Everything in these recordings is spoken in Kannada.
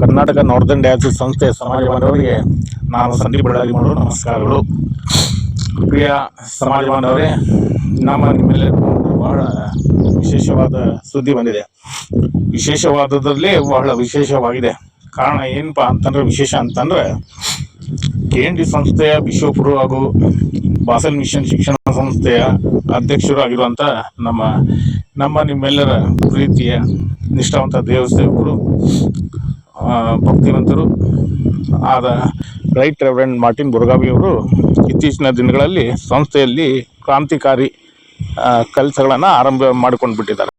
ಕರ್ನಾಟಕ ನಾರ್ದರ್ನ್ ಡಯಾಲಿಸಿಸ್ ಸಂಸ್ಥೆ ಸಮಾಜ ಬಾಂಧವರಿಗೆ ನಾನು ಸಂದೀಪ್ ಬಳ್ಳಾರಿ ಮಾಡಲು ನಮಸ್ಕಾರಗಳು. ಪ್ರಿಯ ಸಮಾಜ ಬಾಂಧವರೇ, ನಿಮ್ಮೆಲ್ಲ ಬಹಳ ವಿಶೇಷವಾದ ಸುದ್ದಿ ಬಂದಿದೆ. ವಿಶೇಷವಾದದಲ್ಲೇ ಬಹಳ ವಿಶೇಷವಾಗಿದೆ. ಕಾರಣ ಏನಪ್ಪಾ ಅಂತಂದ್ರೆ, ವಿಶೇಷ ಅಂತಂದ್ರೆ KND ಸಂಸ್ಥೆಯ ಬಿಷೋಪರು ಹಾಗೂ ಬಾಸೆಲ್ ಮಿಷನ್ ಶಿಕ್ಷಣ ಸಂಸ್ಥೆಯ ಅಧ್ಯಕ್ಷರು ಆಗಿರುವಂತ ನಿಮ್ಮೆಲ್ಲರ ಪ್ರೀತಿಯ ನಿಷ್ಠಾವಂತ ದೇವಸೇವಕರು, ಭಕ್ತಿವಂತರು ಆದ ರೈಟ್ ರೆವರೆಂಡ್ ಮಾರ್ಟಿನ್ ಬುರ್ಗಾವಿ ಅವರು ಇತ್ತೀಚಿನ ದಿನಗಳಲ್ಲಿ ಸಂಸ್ಥೆಯಲ್ಲಿ ಕ್ರಾಂತಿಕಾರಿ ಕೆಲಸಗಳನ್ನು ಆರಂಭ ಮಾಡ್ಕೊಂಡು ಬಿಟ್ಟಿದ್ದಾರೆ.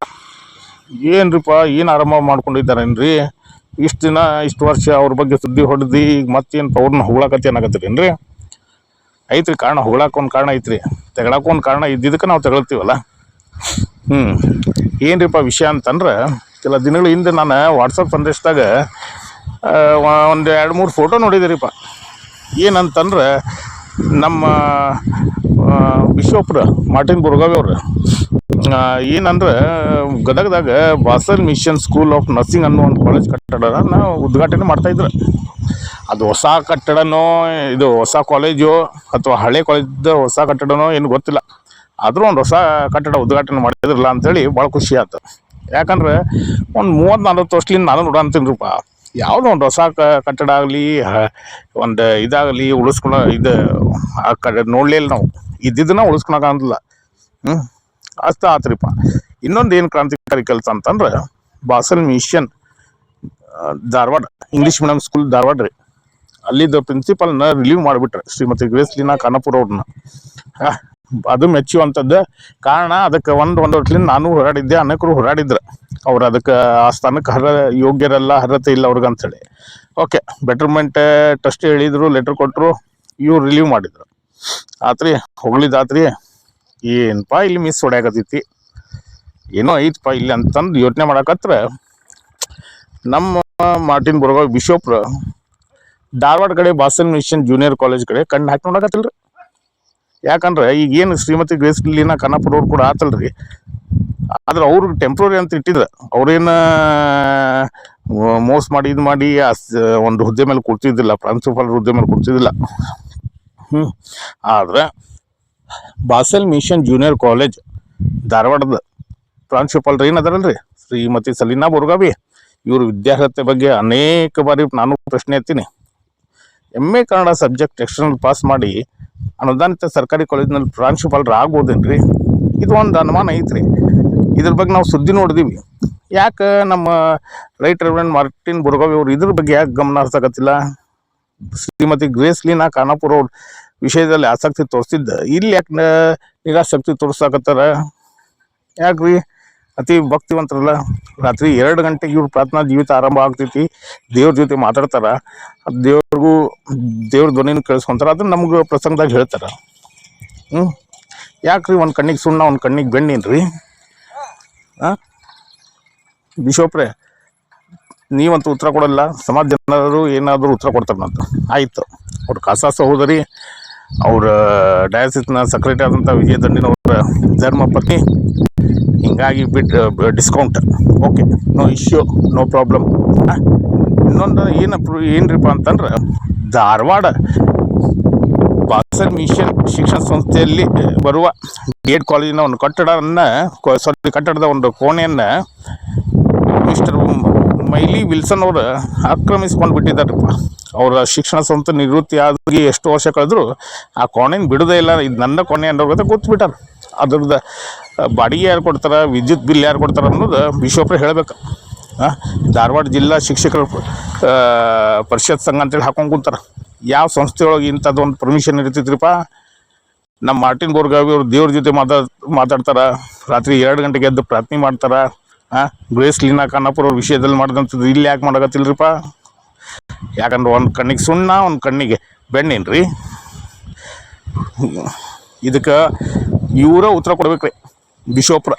ಏನು ಆರಂಭ ಮಾಡ್ಕೊಂಡಿದ್ದಾರೇನ್ರಿ? ಇಷ್ಟು ವರ್ಷ ಅವ್ರ ಬಗ್ಗೆ ಸುದ್ದಿ ಹೊಡೆದು ಈಗ ಮತ್ತೇನು ಅವ್ರನ್ನ ಹೊಗಳಕತ್ತಿ ಅನ್ನಕತ್ತೀರೇನ್ರಿ? ಐತ್ರಿ ಕಾರಣ. ಹೊಗಳಕ್ಕೆ ಕಾರಣ ಐತ್ರಿ, ತೆಗಳಕ್ಕೆ ಒಂದು ಕಾರಣ ಇದ್ದಿದ್ದಕ್ಕೆ ನಾವು ತೆಗಳ್ತೀವಲ್ಲ. ಏನ್ರಿಪ್ಪ ವಿಷಯ ಅಂತಂದ್ರೆ, ಕೆಲ ದಿನಗಳ ಹಿಂದೆ ನಾನು ವಾಟ್ಸಪ್ ಸಂದೇಶದಾಗ ಒಂದು 2-3 ಫೋಟೋ ನೋಡಿದಿರಿಪ್ಪ. ಏನಂತಂದ್ರೆ, ನಮ್ಮ ಬಿಷೋಪ್ರ ಮಾರ್ಟಿನ್ ಬುರ್ಗಾವಿ ಅವರು ಏನಂದ್ರೆ, ಗದಗದಾಗ Basel mission school of nursing ಅನ್ನೋ ಒಂದು ಕಾಲೇಜ್ ಕಟ್ಟಡನ ಉದ್ಘಾಟನೆ ಮಾಡ್ತಾಯಿದ್ರು. ಅದು ಹೊಸ ಕಟ್ಟಡನೋ, ಇದು ಹೊಸ ಕಾಲೇಜು ಅಥವಾ ಹಳೆ ಕಾಲೇಜ್ ಹೊಸ ಕಟ್ಟಡನೋ ಏನು ಗೊತ್ತಿಲ್ಲ. ಆದರೂ ಒಂದು ಹೊಸ ಕಟ್ಟಡ ಉದ್ಘಾಟನೆ ಮಾಡಿದ್ರಲ್ಲ ಅಂಥೇಳಿ ಭಾಳ ಖುಷಿ ಆಯ್ತು. ಯಾಕಂದ್ರೆ ಒಂದು 30-40 ವರ್ಷದಿಂದ ನಾನು ನೋಡಂತೀನಿರಪ್ಪ, ಯಾವುದೋ ಒಂದು ಹೊಸ ಕಟ್ಟಡ ಆಗಲಿ, ಒಂದು ಇದಾಗಲಿ ಉಳಿಸ್ಕೊಳ್ಳೋ ಆ ಕಡೆ ನೋಡಲೇ ಇಲ್ಲ ನಾವು. ಇದ್ದಿದ್ದನ್ನ ಉಳಿಸ್ಕೊಳಕ್ಕಾಗಲ್ಲ. ಅಷ್ಟು ಆತ್ರಿಪ್ಪ. ಇನ್ನೊಂದು ಏನು ಕ್ರಾಂತಿಕಾರಿ ಕೆಲಸ ಅಂತಂದ್ರೆ, Basel mission Dharwad English medium school Dharwad ರೀ, ಅಲ್ಲಿದ್ದ ಪ್ರಿನ್ಸಿಪಾಲ್ನ ರಿಲೀವ್ ಮಾಡಿಬಿಟ್ರೆ, ಶ್ರೀಮತಿ ಗ್ರೇಸ್ಲಿನಾ ಖಾನಾಪುರ ಅವ್ರನ್ನ. ಅದು ಮೆಚ್ಚುವಂಥದ್ದು. ಕಾರಣ, ಅದಕ್ಕೆ ಒಂದು ವರ್ಷದಿಂದ ನಾನು ಹೋರಾಡಿದ್ದೆ, ಅನೇಕರು ಹೋರಾಡಿದ್ರು. ಅವ್ರು ಅದಕ್ಕೆ ಆ ಸ್ಥಾನಕ್ಕೆ ಯೋಗ್ಯರಲ್ಲ, ಅರ್ಹತೆ ಇಲ್ಲ ಅವ್ರಿಗೆ ಅಂಥೇಳಿ. ಓಕೆ, ಬೆಟರ್ಮೆಂಟ್ ಟ್ರಸ್ಟ್ ಹೇಳಿದ್ರು, ಲೆಟ್ರ್ ಕೊಟ್ಟರು, ಇವ್ರು ರಿಲೀವ್ ಮಾಡಿದ್ರು. ಆತ್ರಿ, ಹೊಗಳಿದ್ದಾತ್ರಿ. ಏನಪ್ಪ ಇಲ್ಲಿ ಮಿಸ್ ಹೊಡ್ಯಾಕತ್ತೈತಿ, ಏನೋ ಐತಪ್ಪ ಇಲ್ಲಿ ಅಂತಂದು ಯೋಚನೆ ಮಾಡಕತ್ರ ನಮ್ಮ ಮಾರ್ಟಿನ್ ಬುರ್ಗಾವಿ ಬಿಷೋಪ್ರು ಧಾರವಾಡ ಕಡೆ ಬಾಸೆಲ್ ಮಿಷನ್ ಜೂನಿಯರ್ ಕಾಲೇಜ್ ಕಡೆ ಕಣ್ಣು ಹಾಕಿ ನೋಡಕತ್ತಿಲ್ರಿ. ಯಾಕಂದ್ರೆ ಈಗೇನು ಶ್ರೀಮತಿ ಗ್ರೇಸ್ಲಿನಾ ಖಾನಾಪುರ ಅವ್ರು ಕೂಡ ಆತಲ್ರಿ, ಆದ್ರೆ ಅವ್ರಿಗೆ ಟೆಂಪ್ರರಿ ಅಂತ ಇಟ್ಟಿದ್ರು. ಅವ್ರೇನು ಮೋಸ ಮಾಡಿ ಇದು ಮಾಡಿ ಒಂದು ಹುದ್ದೆ ಮೇಲೆ ಕೊಡ್ತಿದ್ದಿಲ್ಲ, ಪ್ರಿನ್ಸಿಪಾಲ್ ಹುದ್ದೆ ಮೇಲೆ ಕೊಡ್ತಿದ್ದಿಲ್ಲ. ಆದ್ರೆ ಬಾಸೆಲ್ ಮಿಷನ್ ಜೂನಿಯರ್ ಕಾಲೇಜ್ ಧಾರವಾಡದ ಪ್ರಾಂಶುಪಾಲರು ಏನದಾರಲ್ರಿ, ಶ್ರೀಮತಿ ಸಲೀನಾ ಬುರ್ಗಾವಿ, ಇವರು ವಿದ್ಯಾರ್ಹತೆ ಬಗ್ಗೆ ಅನೇಕ ಬಾರಿ ನಾನು ಪ್ರಶ್ನೆ ಎತ್ತೀನಿ. MA Kannada subject external pass ಮಾಡಿ ಅನುದಾನಿತ ಸರ್ಕಾರಿ ಕಾಲೇಜಿನಲ್ಲಿ ಪ್ರಾಂಶುಪಾಲರು ಆಗ್ಬೋದೇನ್ರಿ? ಇದು ಒಂದು ಅನುಮಾನ ಐತ್ರಿ. ಇದ್ರ ಬಗ್ಗೆ ನಾವು ಸುದ್ದಿ ನೋಡಿದೀವಿ. ಯಾಕೆ ನಮ್ಮ ರೈಟ್ ರೆವರೆಂಡ್ ಮಾರ್ಟಿನ್ ಬುರ್ಗಾವಿ ಅವರು ಇದ್ರ ಬಗ್ಗೆ ಯಾಕೆ ಗಮನ ಹರಿಸಕತ್ತಿಲ್ಲ? ಶ್ರೀಮತಿ ಗ್ರೇಸ್ಲಿನಾ ಖಾನಾಪುರ ಅವ್ರ ವಿಷಯದಲ್ಲಿ ಆಸಕ್ತಿ ತೋರಿಸಿದ್ದ, ಇಲ್ಲಿ ಯಾಕೆ ನಿರಾಸಕ್ತಿ ತೋರಿಸಾಕತ್ತಾರ? ಯಾಕ್ರಿ? ಅತಿ ಭಕ್ತಿವಂತರಲ್ಲ. ರಾತ್ರಿ 2 ಗಂಟೆಗೆ ಇವ್ರ ಪ್ರಾರ್ಥನಾ ಜೀವಿತ ಆರಂಭ ಆಗ್ತೈತಿ. ದೇವ್ರ ಜೊತೆ ಮಾತಾಡ್ತಾರ, ದೇವ್ರ ಧ್ವನಿನ ಕೇಳಿಸ್ಕೊಂತಾರ. ಅದನ್ನ ನಮ್ಗೆ ಪ್ರಸಂಗದಾಗ ಹೇಳ್ತಾರ. ಯಾಕ್ರಿ ಒಂದು ಕಣ್ಣಿಗೆ ಸುಣ್ಣ, ಒಂದು ಕಣ್ಣಿಗೆ ಬೆಣ್ಣೇನ್ರಿ? ಬಿಷೋಪ್ರೆ, ನೀವಂತೂ ಉತ್ತರ ಕೊಡಲ್ಲ, ಸಮಾಜ ಜನರು ಏನಾದರೂ ಉತ್ತರ ಕೊಡ್ತಾರಂತ. ಆಯಿತು, ಅವ್ರ ಕಾಸಾ ಸಹೋದರಿ, ಅವ್ರ ಡಯಾಸಿಸ್ನ ಸೆಕ್ರೆಟರಿ ಆದಂಥ ವಿಜಯ ದಂಡಿನವರ ಧರ್ಮ ಪತ್ನಿ, ಹಿಂಗಾಗಿ discount. Okay, no issue, no problem. ಇನ್ನೊಂದು ಏನ್ರಿಪ್ಪ ಅಂತಂದ್ರೆ, ಧಾರವಾಡ ಬಾಸೆಲ್ ಮಿಷನ್ ಶಿಕ್ಷಣ ಸಂಸ್ಥೆಯಲ್ಲಿ ಬರುವ BEd ಕಾಲೇಜಿನ ಒಂದು ಕಟ್ಟಡದ ಒಂದು ಕೋಣೆಯನ್ನು ಮಿಸ್ಟರ್ ಮೈಲಿ ವಿಲ್ಸನ್ ಅವರು ಆಕ್ರಮಿಸ್ಕೊಂಡು ಬಿಟ್ಟಿದ್ದಾರಪ್ಪ. ಅವರ ಶಿಕ್ಷಣ ಸಂಸ್ಥೆ ನಿವೃತ್ತಿ ಆಗಿ ಎಷ್ಟು ವರ್ಷ ಕಳೆದ್ರು ಆ ಕೋಣೆನ ಬಿಡೋದೇ ಇಲ್ಲ. ಇದು ನನ್ನ ಕೋಣೆ ಅನ್ನೋದು ಗೊತ್ತುಬಿಟ್ಟಾರ. ಅದ್ರದ್ದು ಬಾಡಿಗೆ ಯಾರು ಕೊಡ್ತಾರೆ, ವಿದ್ಯುತ್ ಬಿಲ್ ಯಾರು ಕೊಡ್ತಾರೆ ಅನ್ನೋದು ಬಿಷೋಪ್ರೆ ಹೇಳಬೇಕು. ಧಾರವಾಡ ಜಿಲ್ಲಾ ಶಿಕ್ಷಕರ ಪರಿಷತ್ ಸಂಘ ಅಂತೇಳಿ ಹಾಕೊಂಡು ಕೂತಾರೆ. ಯಾವ ಸಂಸ್ಥೆಯೊಳಗೆ ಇಂಥದ್ದು ಒಂದು ಪರ್ಮಿಷನ್ ಇರ್ತಿದ್ರಿಪ್ಪ? ನಮ್ಮ ಮಾರ್ಟಿನ್ ಬುರ್ಗಾವಿ ಅವರು ದೇವ್ರ ಜೊತೆ ಮಾತಾಡ್ತಾರ, ರಾತ್ರಿ 2 ಗಂಟೆಗೆ ಎದ್ದು ಪ್ರಾರ್ಥನೆ ಮಾಡ್ತಾರ. ಗ್ರೇಸ್ಲಿನಾ ಖಾನಾಪುರ ಅವ್ರ ವಿಷಯದಲ್ಲಿ ಮಾಡಿದಂಥದ್ದು ಇಲ್ಲಿ ಯಾಕೆ ಮಾಡಕತ್ತಿಲ್ರಿಪ್ಪ? ಯಾಕಂದ್ರೆ ಒಂದು ಕಣ್ಣಿಗೆ ಸುಣ್ಣ, ಒಂದು ಕಣ್ಣಿಗೆ ಬೆಣ್ಣೇನ್ರಿ? ಇದಕ್ಕೆ ಇವರ ಉತ್ತರ ಕೊಡ್ಬೇಕ್ರಿ, ಬಿಷೋಪ್ರ.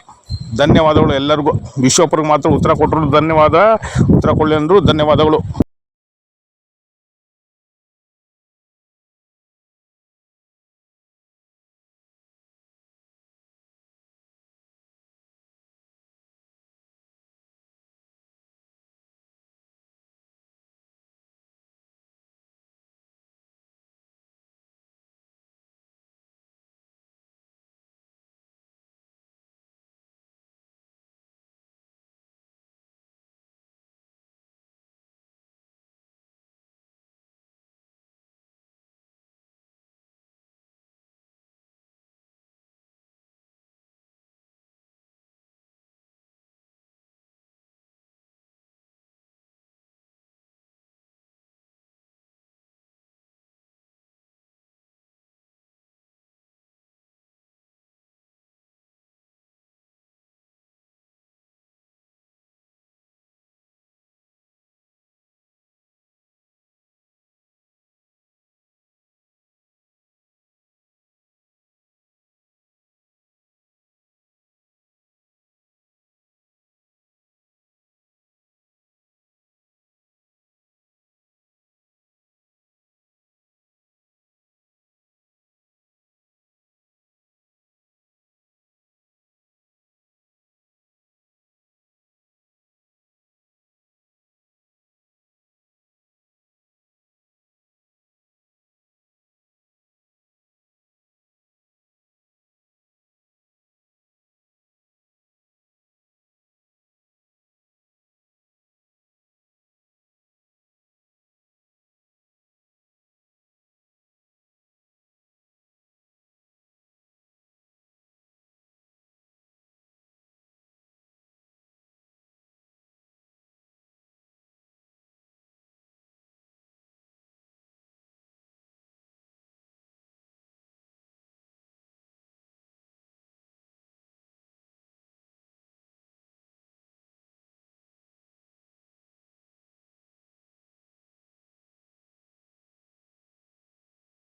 ಧನ್ಯವಾದಗಳು ಎಲ್ಲರಿಗೂ. ಬಿಷೋಪ್ರಿಗೆ ಮಾತ್ರ ಉತ್ತರ ಕೊಟ್ಟರು ಧನ್ಯವಾದ, ಉತ್ತರ ಕೊಡಲಿ ಅಂದರು ಧನ್ಯವಾದಗಳು.